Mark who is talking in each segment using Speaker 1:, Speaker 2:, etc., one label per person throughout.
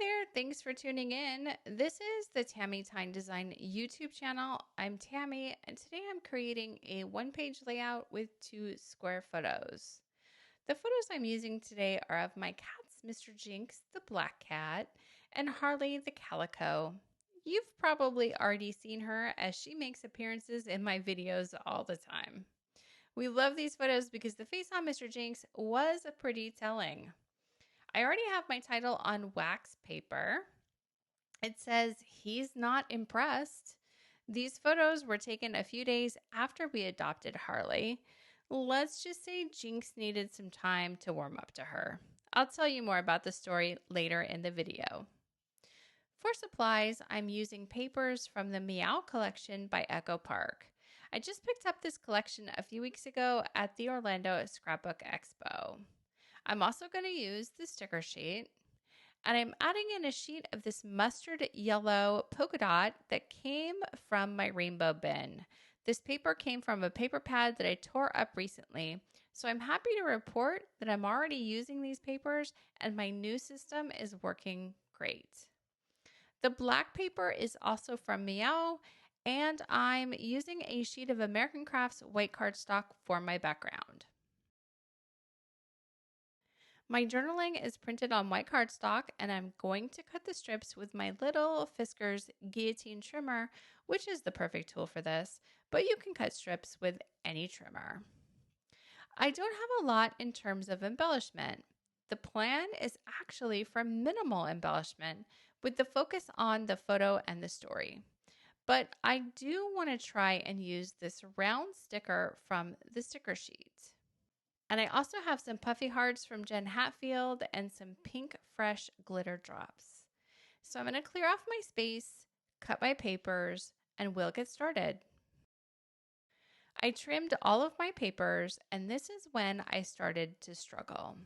Speaker 1: there, thanks for tuning in. This is the Tammy Tine Design YouTube channel. I'm Tammy, and today I'm creating a one-page layout with 2 square photos. The photos I'm using today are of my cats, Mr. Jinx, the black cat, and Harley, the calico. You've probably already seen her as she makes appearances in my videos all the time. We love these photos because the face on Mr. Jinx was pretty telling. I already have my title on wax paper. It says, "He's not impressed." These photos were taken a few days after we adopted Harley. Let's just say Jinx needed some time to warm up to her. I'll tell you more about the story later in the video. For supplies, I'm using papers from the Meow collection by Echo Park. I just picked up this collection a few weeks ago at the Orlando Scrapbook Expo. I'm also going to use the sticker sheet, and I'm adding in a sheet of this mustard yellow polka dot that came from my rainbow bin. This paper came from a paper pad that I tore up recently, so I'm happy to report that I'm already using these papers and my new system is working great. The black paper is also from Meow, and I'm using a sheet of American Crafts white cardstock for my background. My journaling is printed on white cardstock, and I'm going to cut the strips with my little Fiskars guillotine trimmer, which is the perfect tool for this, but you can cut strips with any trimmer. I don't have a lot in terms of embellishment. The plan is actually for minimal embellishment with the focus on the photo and the story. But I do want to try and use this round sticker from the sticker sheet. And I also have some puffy hearts from Jen Hatfield and some pink fresh glitter drops. So I'm going to clear off my space, cut my papers, and we'll get started. I trimmed all of my papers, and this is when I started to struggle.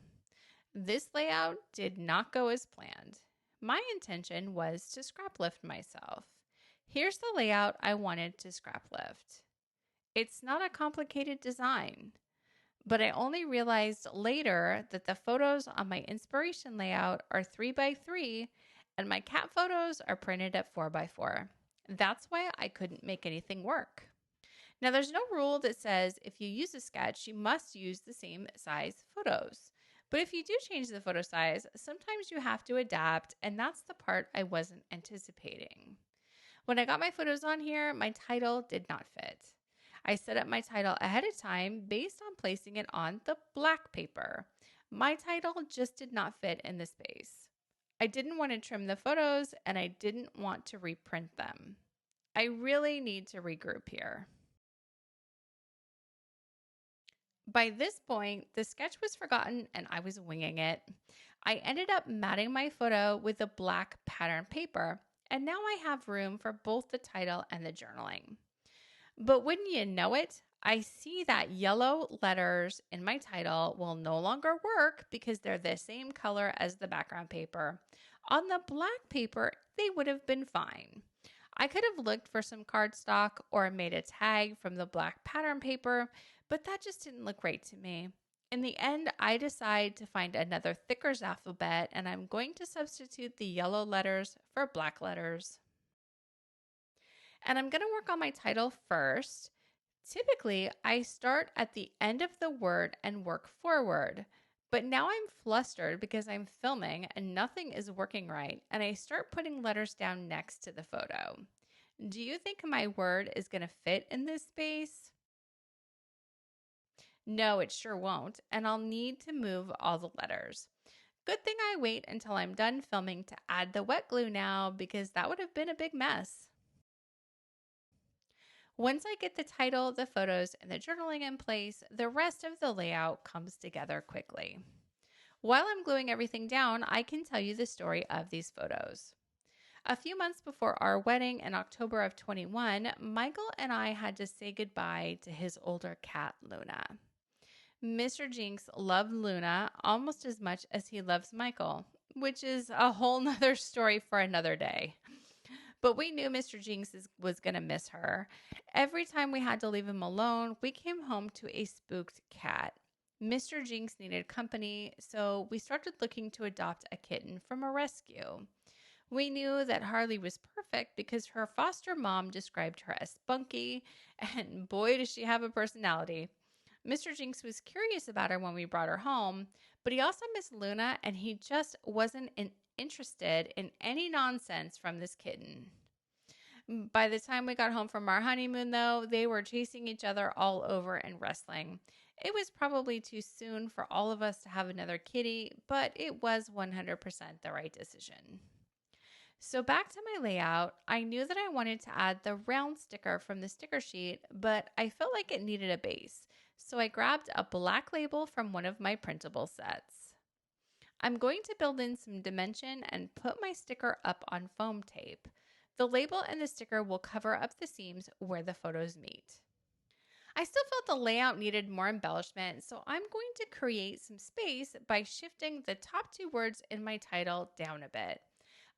Speaker 1: This layout did not go as planned. My intention was to scrap lift myself. Here's the layout I wanted to scrap lift. It's not a complicated design. But I only realized later that the photos on my inspiration layout are 3x3 and my cat photos are printed at 4x4. That's why I couldn't make anything work. Now, there's no rule that says if you use a sketch, you must use the same size photos. But if you do change the photo size, sometimes you have to adapt, and that's the part I wasn't anticipating. When I got my photos on here, my title did not fit. I set up my title ahead of time based on placing it on the black paper. My title just did not fit in the space. I didn't want to trim the photos, and I didn't want to reprint them. I really need to regroup here. By this point, the sketch was forgotten and I was winging it. I ended up matting my photo with the black pattern paper, and now I have room for both the title and the journaling. But wouldn't you know it, I see that yellow letters in my title will no longer work because they're the same color as the background paper. On the black paper, they would have been fine. I could have looked for some cardstock or made a tag from the black pattern paper, but that just didn't look right to me. In the end, I decide to find another Thickers alphabet, and I'm going to substitute the yellow letters for black letters. And I'm going to work on my title first. Typically, I start at the end of the word and work forward. But now I'm flustered because I'm filming and nothing is working right, and I start putting letters down next to the photo. Do you think my word is going to fit in this space? No, it sure won't, and I'll need to move all the letters. Good thing I wait until I'm done filming to add the wet glue now, because that would have been a big mess. Once I get the title, the photos, and the journaling in place, the rest of the layout comes together quickly. While I'm gluing everything down, I can tell you the story of these photos. A few months before our wedding in October of 21, Michael and I had to say goodbye to his older cat, Luna. Mr. Jinx loved Luna almost as much as he loves Michael, which is a whole nother story for another day. But we knew Mr. Jinx was going to miss her. Every time we had to leave him alone, we came home to a spooked cat. Mr. Jinx needed company, so we started looking to adopt a kitten from a rescue. We knew that Harley was perfect because her foster mom described her as spunky, and boy, does she have a personality. Mr. Jinx was curious about her when we brought her home, but he also missed Luna, and he just wasn't interested in any nonsense from this kitten. By the time we got home from our honeymoon, though, they were chasing each other all over and wrestling. It was probably too soon for all of us to have another kitty, but it was 100% the right decision. So back to my layout, I knew that I wanted to add the round sticker from the sticker sheet, but I felt like it needed a base. So I grabbed a black label from one of my printable sets. I'm going to build in some dimension and put my sticker up on foam tape. The label and the sticker will cover up the seams where the photos meet. I still felt the layout needed more embellishment, so I'm going to create some space by shifting the top two words in my title down a bit.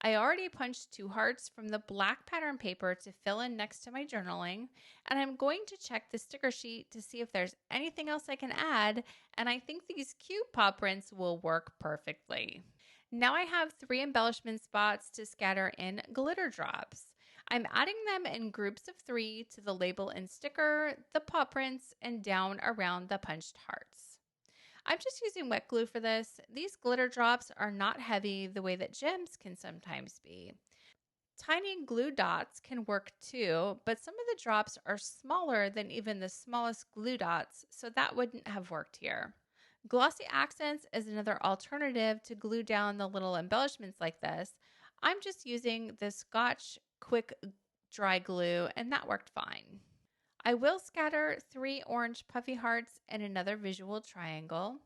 Speaker 1: I already punched 2 hearts from the black pattern paper to fill in next to my journaling, and I'm going to check the sticker sheet to see if there's anything else I can add, and I think these cute paw prints will work perfectly. Now I have 3 embellishment spots to scatter in glitter drops. I'm adding them in groups of 3 to the label and sticker, the paw prints, and down around the punched hearts. I'm just using wet glue for this. These glitter drops are not heavy the way that gems can sometimes be. Tiny glue dots can work too, but some of the drops are smaller than even the smallest glue dots, so that wouldn't have worked here. Glossy accents is another alternative to glue down the little embellishments like this. I'm just using the Scotch Quick Dry Glue, and that worked fine. I will scatter 3 orange puffy hearts and another visual triangle.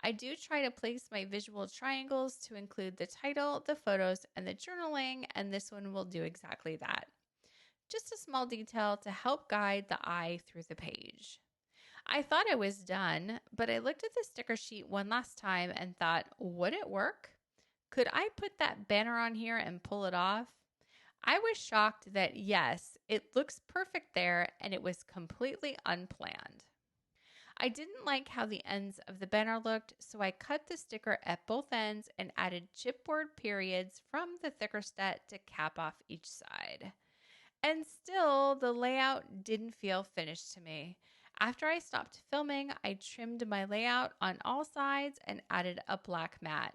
Speaker 1: I do try to place my visual triangles to include the title, the photos, and the journaling, and this one will do exactly that. Just a small detail to help guide the eye through the page. I thought I was done, but I looked at the sticker sheet one last time and thought, would it work? Could I put that banner on here and pull it off? I was shocked that yes, it looks perfect there and it was completely unplanned. I didn't like how the ends of the banner looked, so I cut the sticker at both ends and added chipboard periods from the thicker set to cap off each side. And still, the layout didn't feel finished to me. After I stopped filming, I trimmed my layout on all sides and added a black mat.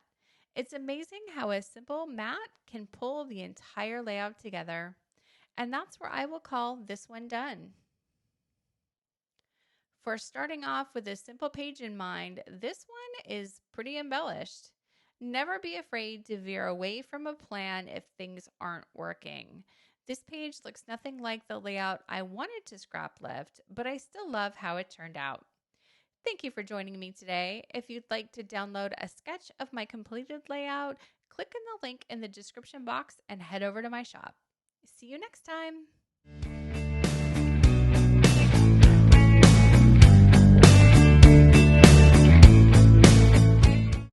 Speaker 1: It's amazing how a simple mat can pull the entire layout together. And that's where I will call this one done. For starting off with a simple page in mind, this one is pretty embellished. Never be afraid to veer away from a plan if things aren't working. This page looks nothing like the layout I wanted to scrap lift, but I still love how it turned out. Thank you for joining me today. If you'd like to download a sketch of my completed layout, click on the link in the description box and head over to my shop. See you next time.